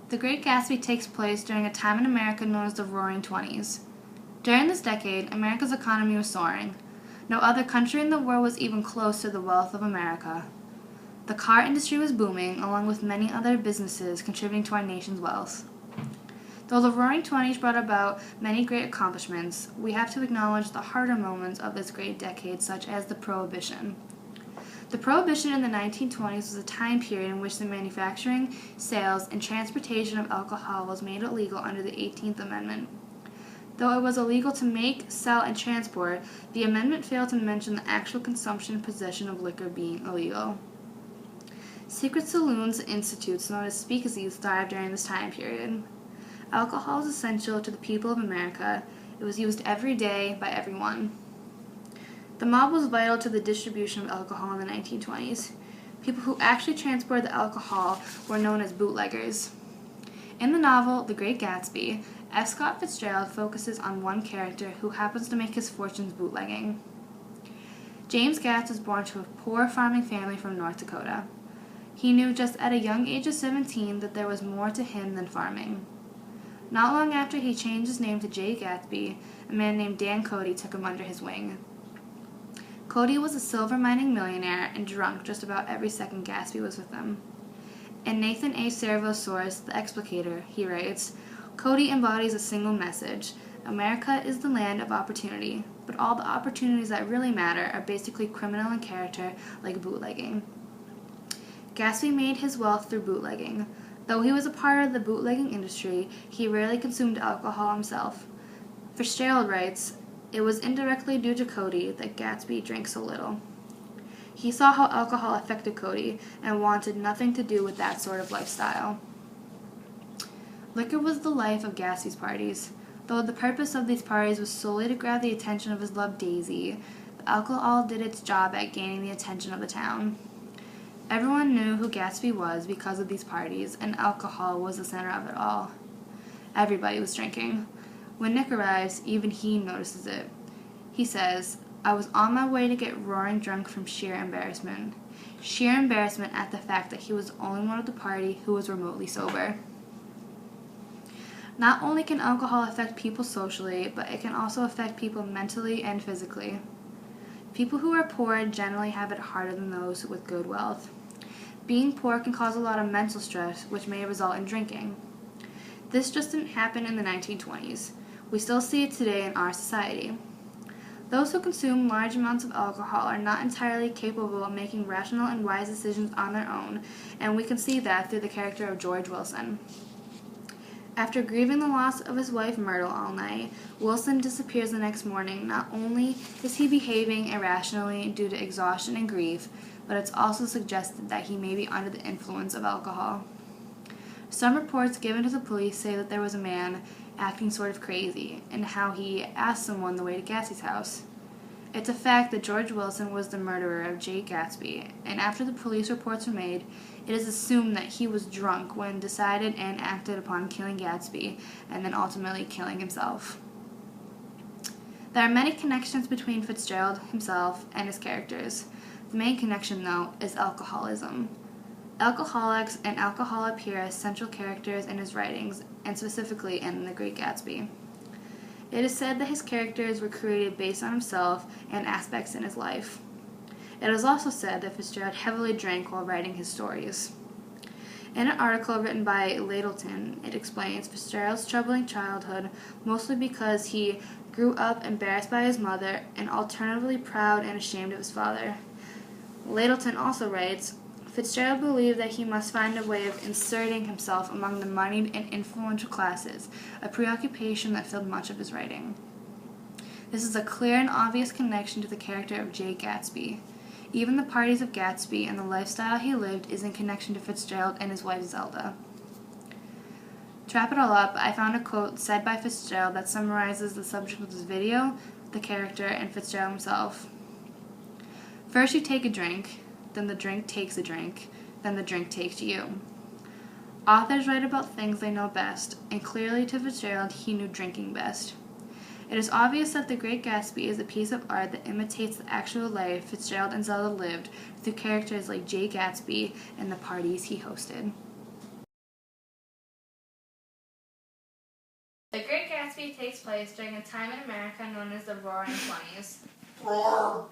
The Great Gatsby takes place during a time in America known as the Roaring Twenties. During this decade, America's economy was soaring. No other country in the world was even close to the wealth of America. The car industry was booming, along with many other businesses contributing to our nation's wealth. Though the Roaring Twenties brought about many great accomplishments, we have to acknowledge the harder moments of this great decade, such as the Prohibition. The Prohibition in the 1920s was a time period in which the manufacturing, sales, and transportation of alcohol was made illegal under the 18th Amendment. Though it was illegal to make, sell, and transport, the amendment failed to mention the actual consumption and possession of liquor being illegal. Secret saloons and institutes known as speakeasies thrived during this time period. Alcohol was essential to the people of America. It was used every day by everyone. The mob was vital to the distribution of alcohol in the 1920s. People who actually transported the alcohol were known as bootleggers. In the novel The Great Gatsby, F. Scott Fitzgerald focuses on one character who happens to make his fortunes bootlegging. James Gatz was born to a poor farming family from North Dakota. He knew just at a young age of 17 that there was more to him than farming. Not long after he changed his name to J. Gatsby, a man named Dan Cody took him under his wing. Cody was a silver mining millionaire and drunk just about every second Gatsby was with him. In Nathan A. Servo's source, The Explicator, he writes, Cody embodies a single message. America is the land of opportunity, but all the opportunities that really matter are basically criminal in character, like bootlegging. Gatsby made his wealth through bootlegging. Though he was a part of the bootlegging industry, he rarely consumed alcohol himself. Fitzgerald writes, it was indirectly due to Cody that Gatsby drank so little. He saw how alcohol affected Cody and wanted nothing to do with that sort of lifestyle. Liquor was the life of Gatsby's parties. Though the purpose of these parties was solely to grab the attention of his love Daisy, the alcohol did its job at gaining the attention of the town. Everyone knew who Gatsby was because of these parties, and alcohol was the center of it all. Everybody was drinking. When Nick arrives, even he notices it. He says, I was on my way to get roaring drunk from sheer embarrassment. Sheer embarrassment at the fact that he was the only one at the party who was remotely sober. Not only can alcohol affect people socially, but it can also affect people mentally and physically. People who are poor generally have it harder than those with good wealth. Being poor can cause a lot of mental stress, which may result in drinking. This just didn't happen in the 1920s. We still see it today in our society. Those who consume large amounts of alcohol are not entirely capable of making rational and wise decisions on their own, and we can see that through the character of George Wilson. After grieving the loss of his wife Myrtle all night, Wilson disappears the next morning. Not only is he behaving irrationally due to exhaustion and grief, but it's also suggested that he may be under the influence of alcohol. Some reports given to the police say that there was a man acting sort of crazy, and how he asked someone the way to Gatsby's house. It's a fact that George Wilson was the murderer of Jay Gatsby, and after the police reports were made, it is assumed that he was drunk when decided and acted upon killing Gatsby, and then ultimately killing himself. There are many connections between Fitzgerald himself and his characters. The main connection, though, is alcoholism. Alcoholics and alcohol appear as central characters in his writings, and specifically in The Great Gatsby. It is said that his characters were created based on himself and aspects in his life. It is also said that Fitzgerald heavily drank while writing his stories. In an article written by Ladleton, it explains Fitzgerald's troubling childhood, mostly because he grew up embarrassed by his mother and alternatively proud and ashamed of his father. Ladleton also writes, Fitzgerald believed that he must find a way of inserting himself among the moneyed and influential classes, a preoccupation that filled much of his writing. This is a clear and obvious connection to the character of Jay Gatsby. Even the parties of Gatsby and the lifestyle he lived is in connection to Fitzgerald and his wife Zelda. To wrap it all up, I found a quote said by Fitzgerald that summarizes the subject of this video, the character, and Fitzgerald himself. First you take a drink, then the drink takes a drink, then the drink takes you. Authors write about things they know best, and clearly to Fitzgerald he knew drinking best. It is obvious that The Great Gatsby is a piece of art that imitates the actual life Fitzgerald and Zelda lived through characters like Jay Gatsby and the parties he hosted. place during a time in America known as the Roaring Twenties. Roar!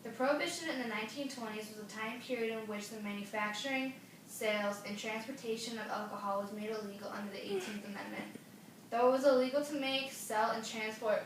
The Prohibition in the 1920s was a time period in which the manufacturing, sales, and transportation of alcohol was made illegal under the 18th Amendment. Though it was illegal to make, sell, and transport